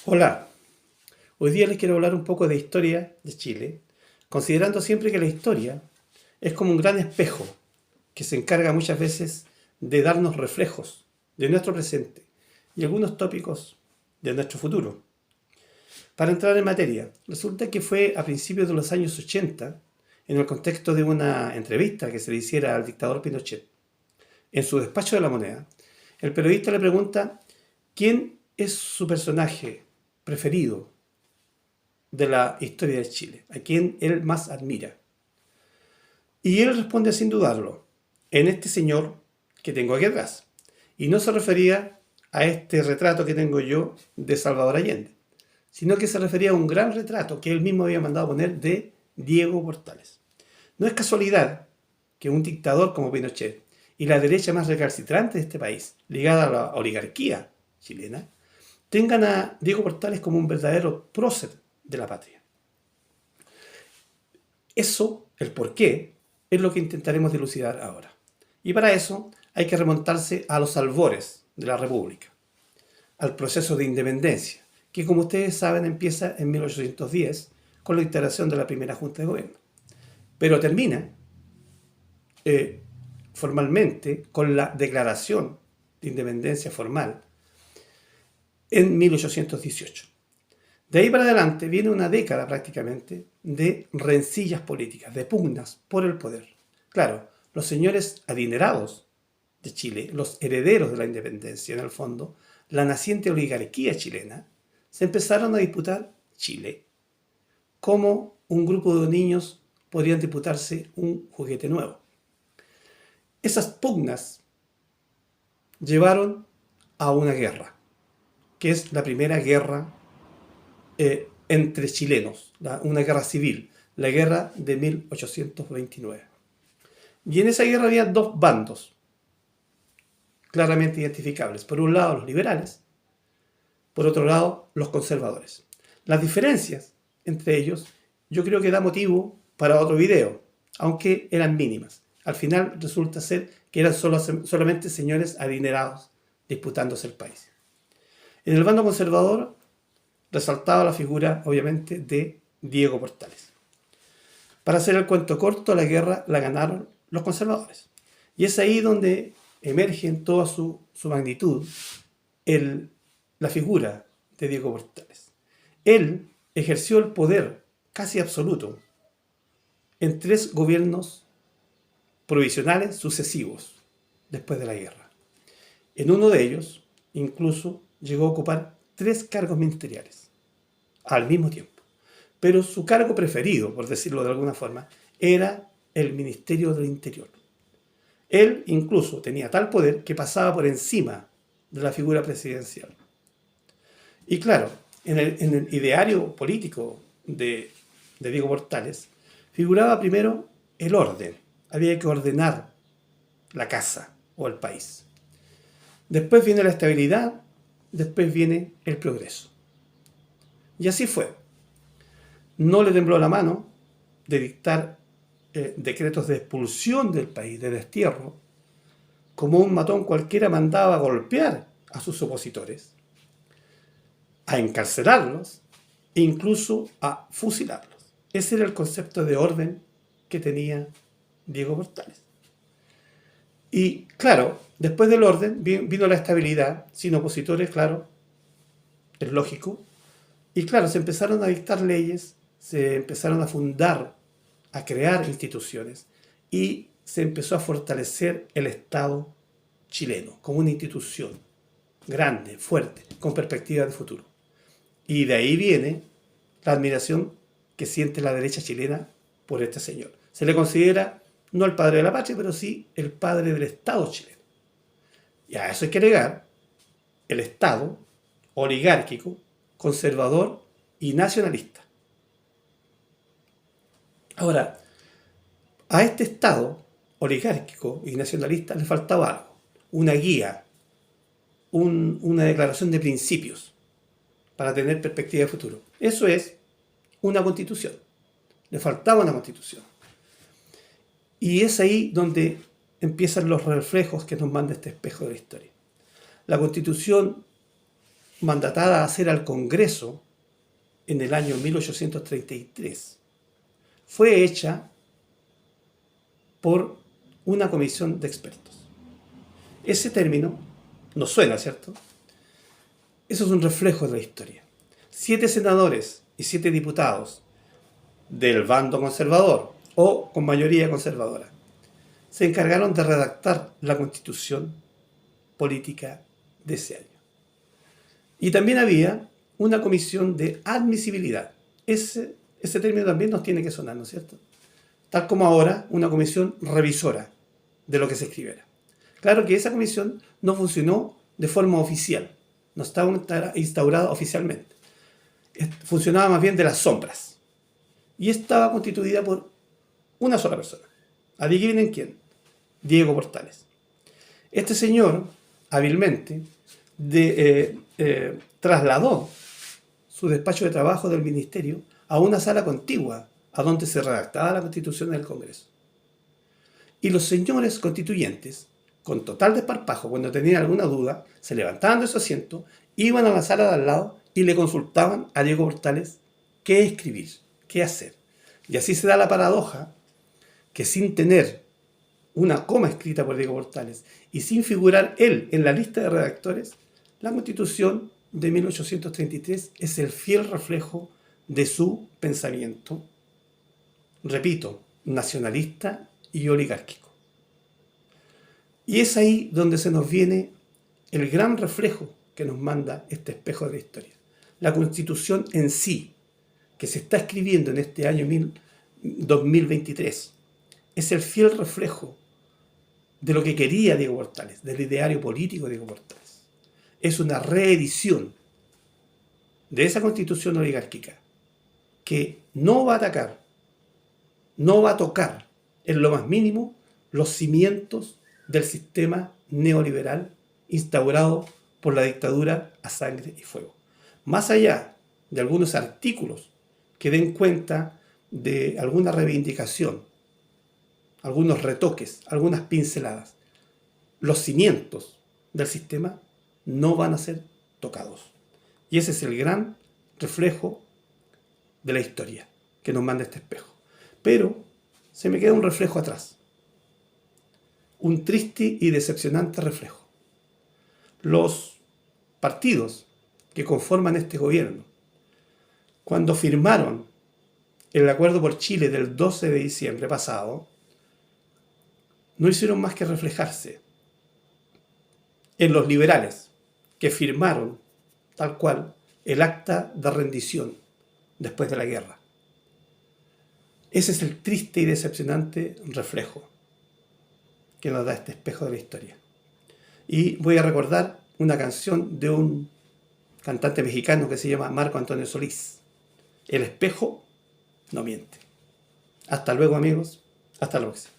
Hola, hoy día les quiero hablar un poco de historia de Chile, considerando siempre que la historia es como un gran espejo que se encarga muchas veces de darnos reflejos de nuestro presente y algunos tópicos de nuestro futuro. Para entrar en materia, resulta que fue a principios de los años 80, en el contexto de una entrevista que se le hiciera al dictador Pinochet. En su despacho de la Moneda, el periodista le pregunta quién es su personaje preferido de la historia de Chile, a quien él más admira. Y él responde sin dudarlo, en este señor que tengo aquí atrás. Y no se refería a este retrato que tengo yo de Salvador Allende, sino que se refería a un gran retrato que él mismo había mandado poner de Diego Portales. No es casualidad que un dictador como Pinochet y la derecha más recalcitrante de este país, ligada a la oligarquía chilena, tengan a Diego Portales como un verdadero prócer de la patria. Eso, el por qué, es lo que intentaremos dilucidar ahora. Y para eso hay que remontarse a los albores de la República, al proceso de independencia, que como ustedes saben empieza en 1810 con la instalación de la primera Junta de Gobierno, pero termina formalmente con la declaración de independencia formal en 1818. De ahí para adelante viene una década prácticamente de rencillas políticas, de pugnas por el poder. Claro, los señores adinerados de Chile, los herederos de la independencia en el fondo, la naciente oligarquía chilena, se empezaron a disputar Chile, como un grupo de niños podrían disputarse un juguete nuevo. Esas pugnas llevaron a una guerra, que es la primera guerra entre chilenos, una guerra civil, la guerra de 1829. Y en esa guerra había dos bandos claramente identificables. Por un lado los liberales, por otro lado los conservadores. Las diferencias entre ellos yo creo que da motivo para otro video, aunque eran mínimas. Al final resulta ser que eran solamente señores adinerados disputándose el país. En el bando conservador resaltaba la figura, obviamente, de Diego Portales. Para hacer el cuento corto, la guerra la ganaron los conservadores. Y es ahí donde emerge en toda su magnitud la figura de Diego Portales. Él ejerció el poder casi absoluto en 3 gobiernos provisionales sucesivos después de la guerra. En uno de ellos, incluso, llegó a ocupar 3 cargos ministeriales al mismo tiempo. Pero su cargo preferido, por decirlo de alguna forma, era el Ministerio del Interior. Él incluso tenía tal poder que pasaba por encima de la figura presidencial. Y claro, en el ideario político de Diego Portales figuraba primero el orden. Había que ordenar la casa o el país. Después viene la estabilidad, después viene el progreso. Y así fue. No le tembló la mano de dictar decretos de expulsión del país, de destierro, como un matón cualquiera mandaba a golpear a sus opositores, a encarcelarlos e incluso a fusilarlos. Ese era el concepto de orden que tenía Diego Portales. Y claro, después del orden vino la estabilidad, sin opositores, claro, es lógico. Y claro, se empezaron a dictar leyes, se empezaron a fundar, a crear instituciones y se empezó a fortalecer el Estado chileno como una institución grande, fuerte, con perspectiva de futuro. Y de ahí viene la admiración que siente la derecha chilena por este señor. Se le considera no el padre de la patria, pero sí el padre del Estado chileno. Y a eso hay que agregar el Estado oligárquico, conservador y nacionalista. Ahora, a este Estado oligárquico y nacionalista le faltaba algo, una guía, una declaración de principios para tener perspectiva de futuro. Eso es una constitución. Le faltaba una constitución. Y es ahí donde empiezan los reflejos que nos manda este espejo de la historia. La constitución mandatada a hacer al Congreso en el año 1833, fue hecha por una comisión de expertos. Ese término nos suena, ¿cierto? Eso es un reflejo de la historia. 7 senadores y 7 diputados del bando conservador o con mayoría conservadora se encargaron de redactar la constitución política de ese año. Y también había una comisión de admisibilidad. Ese término también nos tiene que sonar, ¿no es cierto? Tal como ahora una comisión revisora de lo que se escribiera. Claro que esa comisión no funcionó de forma oficial, no estaba instaurada oficialmente. Funcionaba más bien de las sombras. Y estaba constituida por una sola persona. Adivinen quién. Diego Portales. Este señor, hábilmente, trasladó su despacho de trabajo del ministerio a una sala contigua a donde se redactaba la constitución del Congreso. Y los señores constituyentes, con total desparpajo, cuando tenían alguna duda, se levantaban de su asiento, iban a la sala de al lado y le consultaban a Diego Portales qué escribir, qué hacer. Y así se da la paradoja que sin tener una coma escrita por Diego Portales y sin figurar él en la lista de redactores, la Constitución de 1833 es el fiel reflejo de su pensamiento, repito, nacionalista y oligárquico. Y es ahí donde se nos viene el gran reflejo que nos manda este espejo de la historia. La Constitución en sí, que se está escribiendo en este año 2023, es el fiel reflejo de lo que quería Diego Portales, del ideario político de Diego Portales. Es una reedición de esa constitución oligárquica que no va a atacar, no va a tocar en lo más mínimo los cimientos del sistema neoliberal instaurado por la dictadura a sangre y fuego. Más allá de algunos artículos que den cuenta de alguna reivindicación, algunos retoques, algunas pinceladas, los cimientos del sistema no van a ser tocados. Y ese es el gran reflejo de la historia que nos manda este espejo. Pero se me queda un reflejo atrás, un triste y decepcionante reflejo. Los partidos que conforman este gobierno, cuando firmaron el Acuerdo por Chile del 12 de diciembre pasado, no hicieron más que reflejarse en los liberales que firmaron tal cual el acta de rendición después de la guerra. Ese es el triste y decepcionante reflejo que nos da este espejo de la historia. Y voy a recordar una canción de un cantante mexicano que se llama Marco Antonio Solís. El espejo no miente. Hasta luego, amigos. Hasta la próxima.